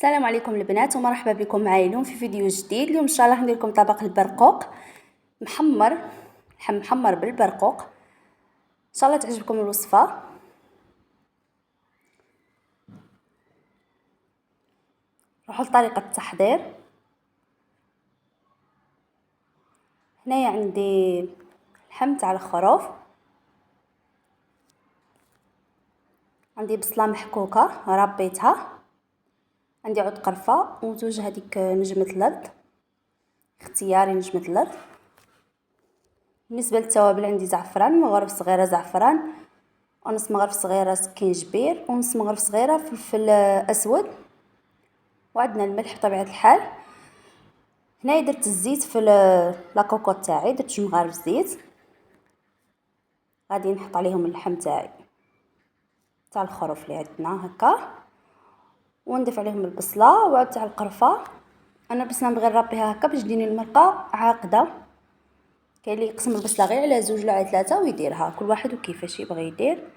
السلام عليكم البنات ومرحبا بكم معايا اليوم في فيديو جديد. اليوم ان شاء الله ندير لكم طبق البرقوق محمر، لحم محمر بالبرقوق. ان شاء الله تعجبكم الوصفه. نروحوا لطريقه التحضير. هنايا عندي لحم تاع الخروف، عندي بصله محكوكه ربيتها، عندي عود قرفه وزوج هذيك نجمه الارض اختياري نجمه الارض. بالنسبه للتوابل عندي زعفران، مغرف صغيره زعفران، ونص مغرف صغيره سكينجبير، ونص مغرف صغيره فلفل اسود، وعندنا الملح بطبيعه الحال. هنايا درت الزيت في لاكوكوط تاعي، درت 2 مغارف زيت. غادي نحط عليهم اللحم تاعي تاع الخروف اللي عندنا هكا، ونضيف عليهم البصله وعود تاع القرفه. انا بس نبغي نربيها هكا باش تجيني المرقه عاقده. كاين اللي يقسم البصله غير على 2 ولا على 3 ويديرها، كل واحد وكيفاش يبغي يدير.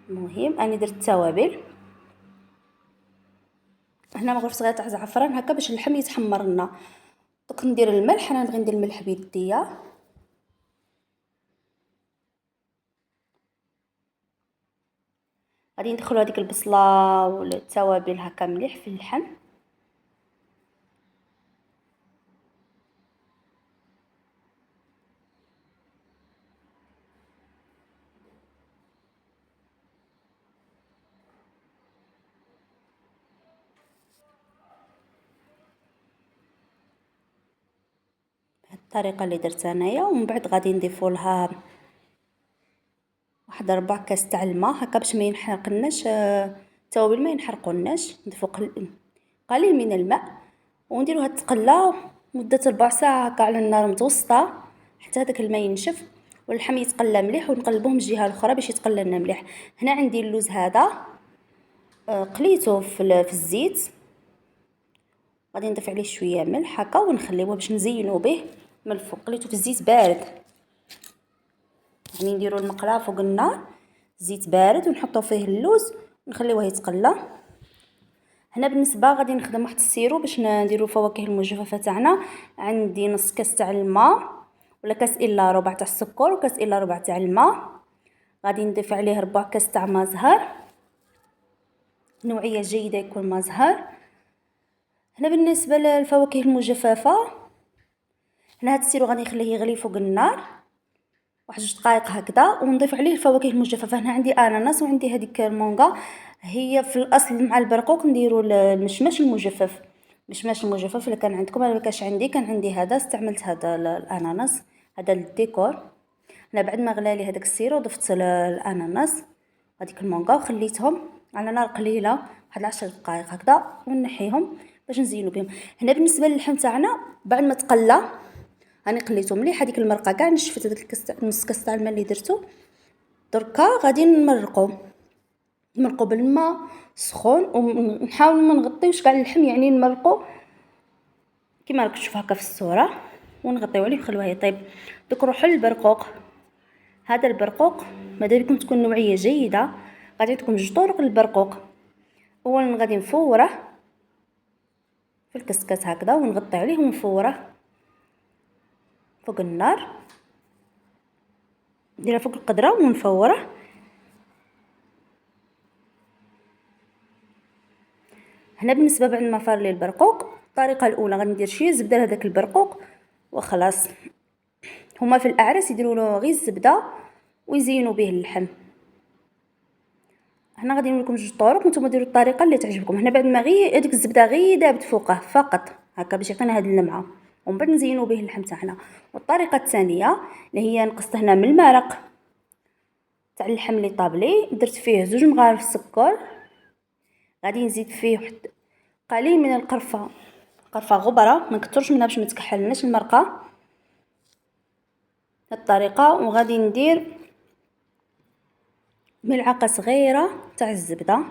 المهم انا درت التوابل. هنا مغرف صغير تاع زعفران هكا باش اللحم يتحمر لنا. دوك ندير الملح، انا نبغي ندير الملح بيديا. غادي ندخلوا هذيك البصله والتوابل هكا مليح في اللحم. بهذه الطريقه اللي درت انايا. ومن بعد غادي نضيفوا لها واحد 4 كاس تاع الماء هكا باش ما ينحرقناش التوابل، ما ينحرقوناش. نضيفوا قليل من الماء ونديروها تقلى مده ربع ساعه هكا على النار متوسطه حتى هذاك الماء ينشف واللحم يتقلى مليح، ونقلبوه من الجهه الاخرى باش يتقلى لنا مليح. هنا عندي اللوز هذا قليته في الزيت، غادي نضيف عليه شويه ملح هكا ونخليوه باش نزينوا به من الفوق. قليته في الزيت بارد، يعني نديروا المقله فوق النار، زيت بارد، ونحطوا فيه اللوز ونخليوه يتقلى. هنا بالنسبه غادي نخدم واحد السيرو باش نديروا الفواكه المجففه تاعنا. عندي نص كاس تاع الماء ولا كاس الا ربع تاع السكر وكاس الا ربع تاع الماء. غادي نضيف عليه 4 كاس تاع ماء زهر، نوعيه جيده يكون ماء زهر. هنا بالنسبه للفواكه المجففه، هنا هاد السيرو غادي نخليه يغلي فوق النار واحد 2 دقائق هكذا، ونضيف عليه الفواكه المجففه. هنا عندي اناناس وعندي هذيك المونغا. هي في الاصل مع البرقوق نديروا المشماش المجفف. المشماش المجفف الا كان عندكم، انا ما كانش عندي، كان عندي هذا، استعملت هذا الاناناس هذا للديكور. انا بعد ما غلى لي هذاك السيرو ضفت الاناناس هذيك المونغا وخليتهم على نار قليله واحد 10 دقائق هكذا ونحيهم باش نزينوا بهم. هنا بالنسبه للحم تاعنا بعد ما تقلى راني قليته مليح، هذيك المرقه كاع نشفت هذاك الكاس تاع نص كاس تاع الماء اللي درتو. دركا غادي نمرقوا بالماء سخون، ونحاول ما نغطيوش كاع اللحم، يعني نمرقوا كيما راك تشوف هكا في الصوره، ونغطيو عليه ونخلوه يطيب. دوك نروحوا للبرقوق. هذا البرقوق ماذا بكم تكون نوعيه جيده. غادي عندكم 2 طرق للبرقوق. اولا غادي نفوره في الكسكس هكذا ونغطي عليه ونفوره فوق النار، نديرها فوق القدره ونفوره. هنا بالنسبه بعد ما فار لي البرقوق، الطريقه الاولى غادي ندير شويه زبده لهذاك البرقوق وخلاص. هما في الاعراس يديروا له غير الزبده ويزينوا به اللحم. هنا غادي نقول لكم 2 طرق، نتوما ديروا الطريقه اللي تعجبكم. هنا بعد ما غير هذيك الزبده غير دابت فوقه فقط هكا باش يعطينا هذه اللمعه، ومن بعد نزينوا به اللحم تاعنا. والطريقه الثانيه اللي هي نقصت هنا من المرق تاع اللحم اللي طابلي، درت فيه 2 مغارف سكر، غادي نزيد فيه واحد قليل من القرفه، قرفه غبره ما نكثرش منها باش ما تكحلناش المرقه الطريقه. وغادي ندير ملعقه صغيره تاع الزبده،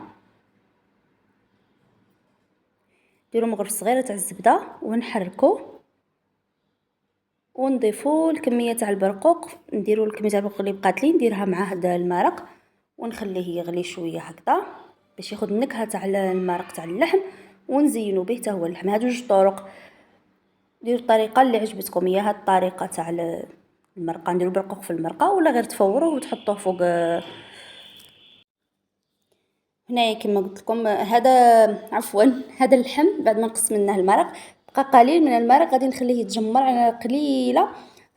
ديروا مغرف صغيره تاع الزبده ونحركوا ونضيفوا الكميه تاع البرقوق. نديروا الكميه تاع البرقوق اللي بقات لي نديرها مع هذا المرق ونخليه يغلي شويه هكذا باش ياخذ النكهه تاع المرق تاع اللحم، ونزينو به حتى هو اللحم. هادو جوج طرق. ديروا الطريقه اللي عجبتكم، هي هاد الطريقه تاع المرقه، نديرو برقوق في المرقه، ولا غير تفوروه وتحطوه فوق. هنايا كما قلت لكم هذا، عفوا، هذا اللحم بعد ما نقص منه المرق بقى قليل من المرق، غادي نخليه يتجمر على قليله،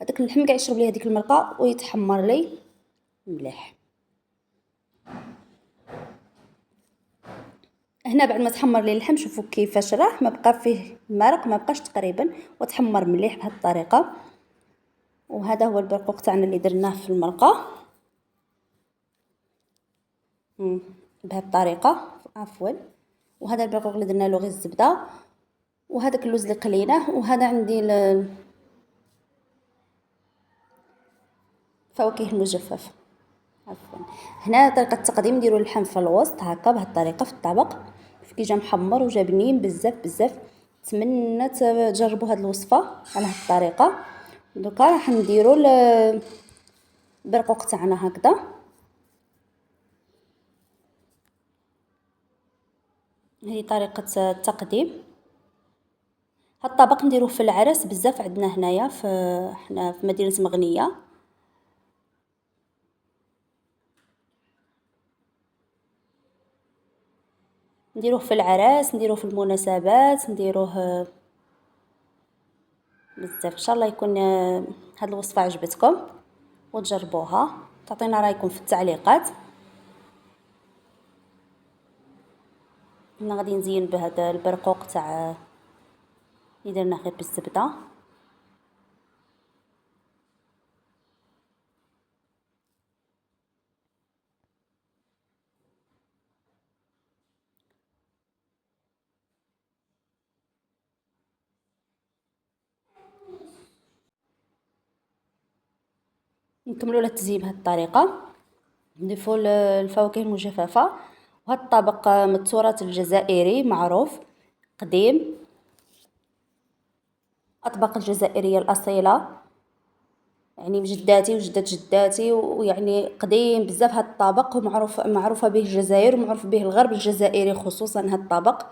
هذاك اللحم كاع يشرب ليه هذيك المرقه ويتحمر لي مليح. هنا بعد ما تحمر لي اللحم شوفوا كيفاش راه ما بقى فيه المرق، ما بقاش تقريبا، وتحمر مليح بهذه الطريقه. وهذا هو البرقوق تاعنا اللي درناه في المرقه بهذه الطريقه، عفوا. وهذا البرقوق اللي درنا له غير الزبده، وهذاك اللوز اللي قليناه، وهذا عندي الفواكه المجففه، عفوا. هنا طريقه التقديم، نديروا اللحم في الوسط هكا بهذه الطريقه في الطبق، كي جا محمر وجا بنين بزاف بزاف. نتمنى تجربوا هذه الوصفه على هذه الطريقه. دوكا راح نديروا البرقوق تاعنا هكذا. هذه طريقه التقديم. هاد الطبق نديروه في العرس بزاف عندنا هنايا حنا في مدينه مغنيه. نديروه في العراس، نديروه في المناسبات، نديروه بزاف. ان شاء الله يكون هاد الوصفه عجبتكم وتجربوها، تعطينا رايكم في التعليقات. انا غادي نزين بهذا البرقوق تاع اللي درناه غير بالزبده. نكملوا التزيين بهذه الطريقه. نضيفوا الفواكه المجففه. وهذا الطبق من التراث الجزائري معروف قديم، اطباق الجزائريه الاصيله، يعني جداتي وجدة جداتي، ويعني قديم بزاف هذا الطبق، معروفه به الجزائر ومعروف به الغرب الجزائري خصوصا هذا الطبق.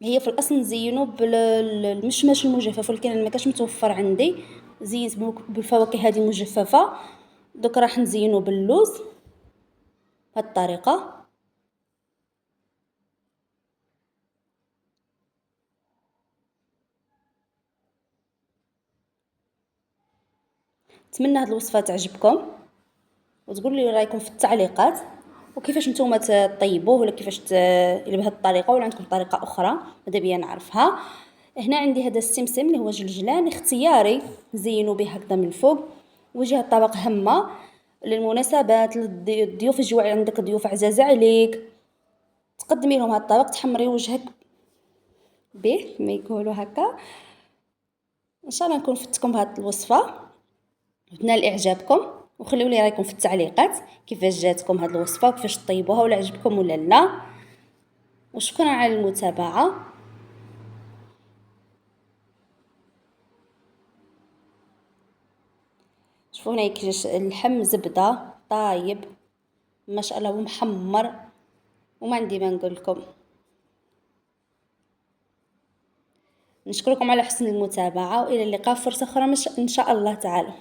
هي في الاصل نزينو بالمشماش المجفف، ولكن ما كانش متوفر عندي، زينت بالفواكه هذه المجففه. دوك راح نزينو باللوز بهذه الطريقه. نتمنى هذه الوصفه تعجبكم، وتقولوا لي رايكم في التعليقات، وكيفاش نتوما تطيبوه، ولا كيفاش الا بهذه الطريقه، ولا عندكم طريقه اخرى ماذا بيا نعرفها. هنا عندي هذا السمسم اللي هو جلجلان اختياري، نزينو به هكذا من الفوق. وجه الطبق همه للمناسبات، للضيوف يجوا عندك ضيوف عزاز عليك، تقدمي لهم هذا الطبق، تحمري وجهك به ما يقولوا هكا. ان شاء الله نكون فتكم بهذه الوصفه، نال اعجابكم، وخليوا لي رايكم في التعليقات كيفاش جاتكم هذه الوصفه، وكيفاش طيبوها، ولا عجبكم ولا لا. وشكرا على المتابعه. شوفوا هنا كيفاش اللحم زبده طايب ما شاء الله ومحمر، وما عندي ما نقول لكم. نشكركم على حسن المتابعه، والى اللقاء فرصه اخرى ان شاء الله تعالى.